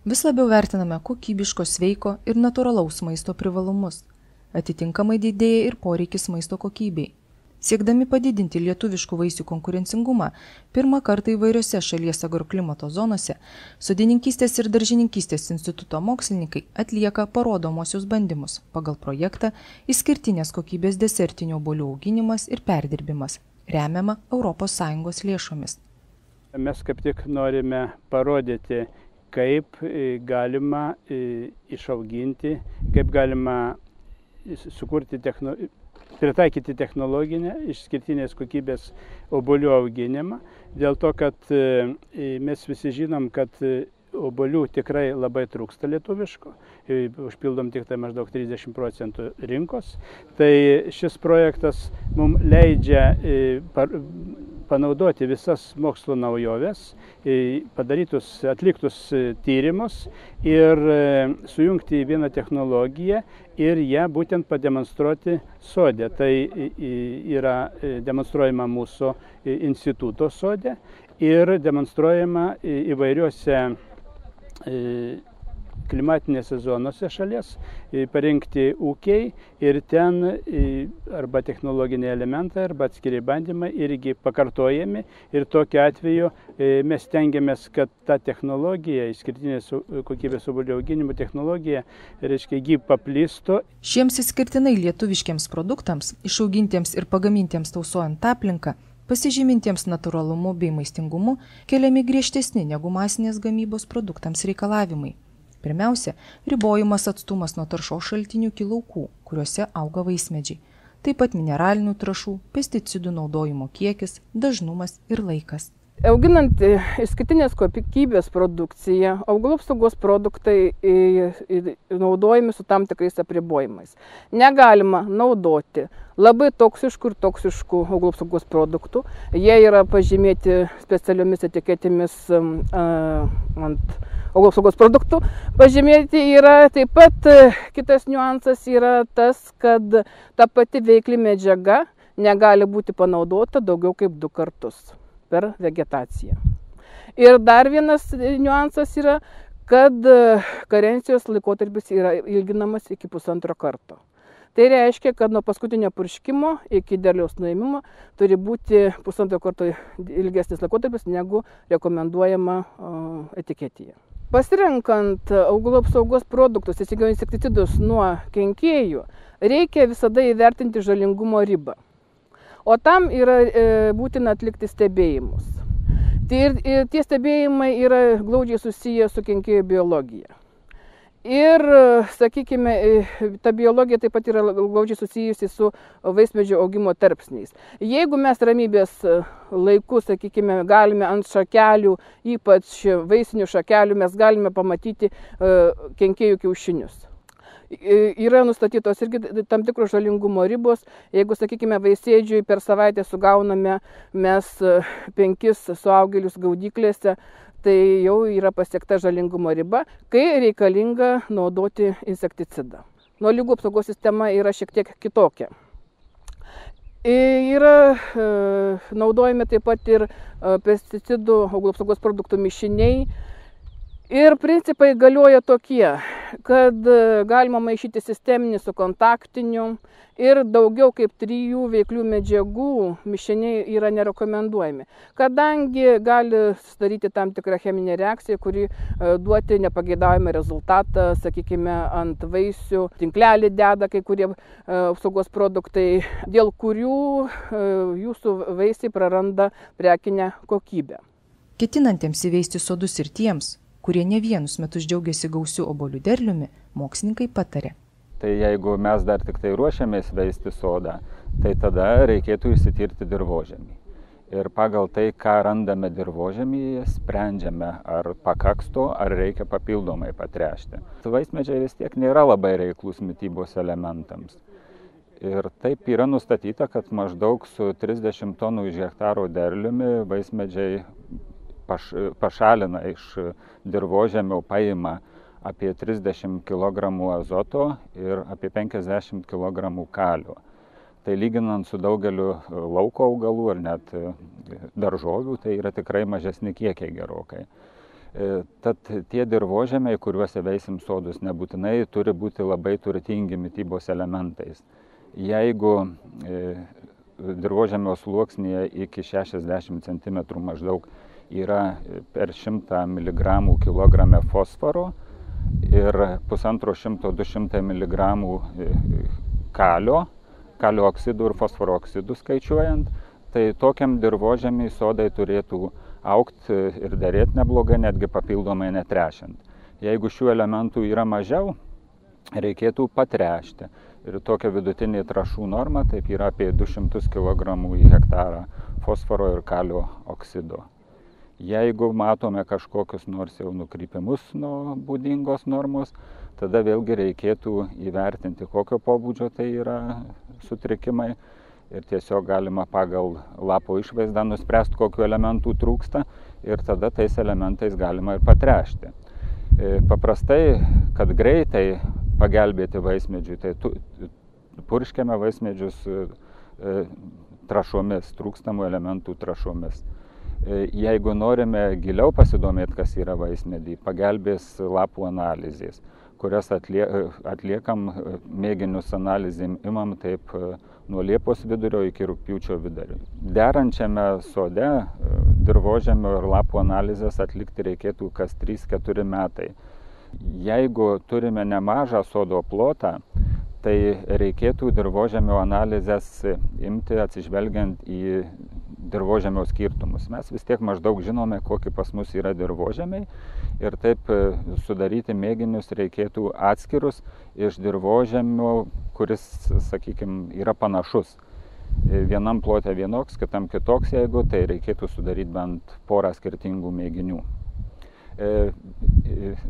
Vis labiau vertiname kokybiško, sveiko ir natūralaus maisto privalumus. Atitinkamai didėja ir poreikis maisto kokybei. Siekdami padidinti lietuviškų vaisių konkurencingumą, pirmą kartą įvairiose šalies agroklimato zonose Sodininkystės ir daržininkystės instituto mokslininkai atlieka parodomosius bandymus pagal projektą Išskirtinės kokybės desertinių obuolių auginimas ir perdirbimas, remiama ES lėšomis. Mes kaip tik norime parodyti, kaip galima išauginti, kaip galima sukurti pritaikyti technologinę išskirtinės kokybės obuolių auginimą, dėl to, kad mes visi žinom, kad obuolių tikrai labai trūksta lietuviško, užpildom tik tai maždaug 30% rinkos. Tai šis projektas mums leidžia panaudoti visas mokslo naujoves, atliktus tyrimus ir sujungti į vieną technologiją ir ją būtent pademonstruoti sode. Tai yra demonstruojama mūsų instituto sode ir demonstruojama įvairiuose klimatinėse zonose šalies, parinkti ūkiai ir ten arba technologiniai elementai, arba atskiri bandymai irgi pakartojami ir tokiu atveju mes stengiamės, kad ta technologija, išskirtinės kokybės obuolių auginimo technologija, ji paplistų. Šiems išskirtinai lietuviškiams produktams, išaugintiems ir pagamintiems tausojant aplinką, pasižymintiems natūralumu bei maistingumu, keliami griežtesni negu masinės gamybos produktams reikalavimai. Pirmiausia, ribojimas atstumas nuo taršos šaltinių iki laukų, kuriuose auga vaismedžiai. Taip pat mineralinių trąšų, pesticidų naudojimo kiekis, dažnumas ir laikas. Auginant išskirtinės kokybės produkciją, augalų apsaugos produktai naudojami su tam tikrais apribojimais. Negalima naudoti labai toksiškų ir toksiškų augalų apsaugos produktų. Jie yra pažymėti specialiomis etiketėmis ant augalų apsaugos produktų. Pažymėti yra taip pat kitas niuansas yra tas, kad ta pati veikli medžiaga negali būti panaudota daugiau kaip 2 kartus per vegetaciją. Ir dar vienas niuansas yra, kad karencijos laikotarpis yra ilginamas iki 1,5 karto. Tai reiškia, kad nuo paskutinio purškimo iki derliaus nuėmimo turi būti 1,5 karto ilgesnis laikotarpis negu rekomenduojama etiketėje. Pasirenkant augalų apsaugos produktus, įsigijant insekticidus nuo kenkėjų, reikia visada įvertinti žalingumo ribą. O tam yra būtina atlikti stebėjimus. Tie stebėjimai yra glaudžiai susiję su kenkėjų biologija. Ir, sakykime, ta biologija taip pat yra glaudžiai susijusi su vaismedžio augimo tarpsniais. Jeigu mes ramybės laiku, sakykime, galime ant šakelių, ypač vaisinių šakelių, mes galime pamatyti kenkėjų kiaušinius. Yra nustatytos irgi tam tikros žalingumo ribos. Jeigu, sakykime, vaisėdžiui per savaitę sugauname mes 5 suaugėlius gaudyklėse, tai jau yra pasiekta žalingumo riba, kai reikalinga naudoti insekticidą. Nuo ligų apsaugos sistema yra šiek tiek kitokia. Yra naudojami taip pat ir pesticidų augalų apsaugos produktų mišiniai. Ir principai galioja tokie, kad galima maišyti sisteminį su kontaktiniu ir daugiau kaip 3 veiklių medžiagų mišiniai yra nerekomenduojami, kadangi gali sudaryti tam tikrą cheminę reakciją, kuri duoti nepageidaujamą rezultatą, sakykime, ant vaisių tinklelį deda kai kurie apsaugos produktai, dėl kurių jūsų vaisiai praranda prekinę kokybę. Ketinantiems įveisti sodus ir tiems, kurie ne vienus metus džiaugiasi gausiu obuolių derliumi, mokslininkai patarė. Tai jeigu mes dar tik tai ruošiamės veisti sodą, tai tada reikėtų išsitirti dirvožemį. Ir pagal tai, ką randame dirvožemyje, sprendžiame, ar pakaks to, ar reikia papildomai patręšti. Vaismedžiai vis tiek nėra labai reiklus mitybos elementams. Ir taip yra nustatyta, kad maždaug su 30 tonų iš hektaro derliumi vaismedžiai pašalina iš dirvožemio, paima apie 30 kg azoto ir apie 50 kg kalio. Tai lyginant su daugeliu lauko augalų ar net daržovių, tai yra tikrai mažesni kiekiai gerokai. Tad tie dirvožemiai, kuriuose veisim sodus, nebūtinai turi būti labai turtingi mitybos elementais. Jeigu dirvožemio sluoksnyje iki 60 cm maždaug yra per 100 mg kilograme fosforo ir 150–200 mg kalio oksidų ir fosforo oksidų skaičiuojant, tai tokiam dirvožemiui sodai turėtų augti ir derėti neblogai, netgi papildomai netręšiant. Jeigu šių elementų yra mažiau, reikėtų patręšti. Ir tokia vidutinė trąšų norma taip yra apie 200 kg į hektarą fosforo ir kalio oksido. Jeigu matome kažkokius nors jau nukrypimus nuo būdingos normos, tada vėlgi reikėtų įvertinti, kokio pobūdžio tai yra sutrikimai ir tiesiog galima pagal lapo išvaizdą nuspręsti, kokiu elementų trūksta ir tada tais elementais galima ir patręšti. Paprastai, kad greitai pagelbėti vaismedžiui, tai purškiame vaismedžius trąšomis, trūkstamų elementų trąšomis. Jeigu norime giliau pasidomėti, kas yra vaismedį, pagelbės lapų analizės, kurias atliekam mėginius analizėm, imam taip nuo Liepos vidurio iki rugpjūčio vidurio. Derančiame sode dirvožemio ir lapų analizės atlikti reikėtų kas 3–4 metai. Jeigu turime nemažą sodo plotą, tai reikėtų dirvožemio analizės imti atsižvelgiant į dirvožemio skirtumus. Mes vis tiek maždaug žinome, kokie pas mus yra dirvožemiai ir taip sudaryti mėginius reikėtų atskirus iš dirvožemio, kuris, sakykime, yra panašus. Vienam plote vienoks, kitam kitoks, jeigu tai reikėtų sudaryti bent porą skirtingų mėginių.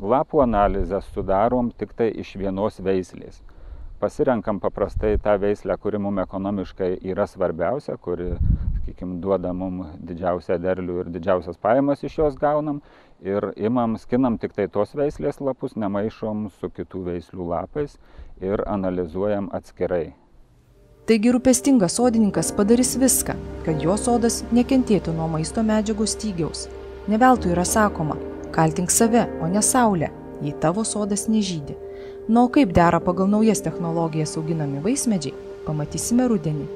Lapų analizę sudarom tik tai iš vienos veislės. Pasirenkam paprastai tą veislę, kuri mums ekonomiškai yra svarbiausia, kuri, sakykime, duoda mums didžiausią derlių ir didžiausias pajamas iš jos gaunam ir skinam tik tai tos veislės lapus, nemaišom su kitų veislių lapais ir analizuojam atskirai. Taigi rūpestingas sodininkas padarys viską, kad jo sodas nekentėtų nuo maisto medžiagų stygiaus. Ne veltui yra sakoma, kaltink save, o ne saulę, jei tavo sodas nežydi. Na, o kaip dera pagal naujas technologijas auginami vaismedžiai, pamatysime rudenį.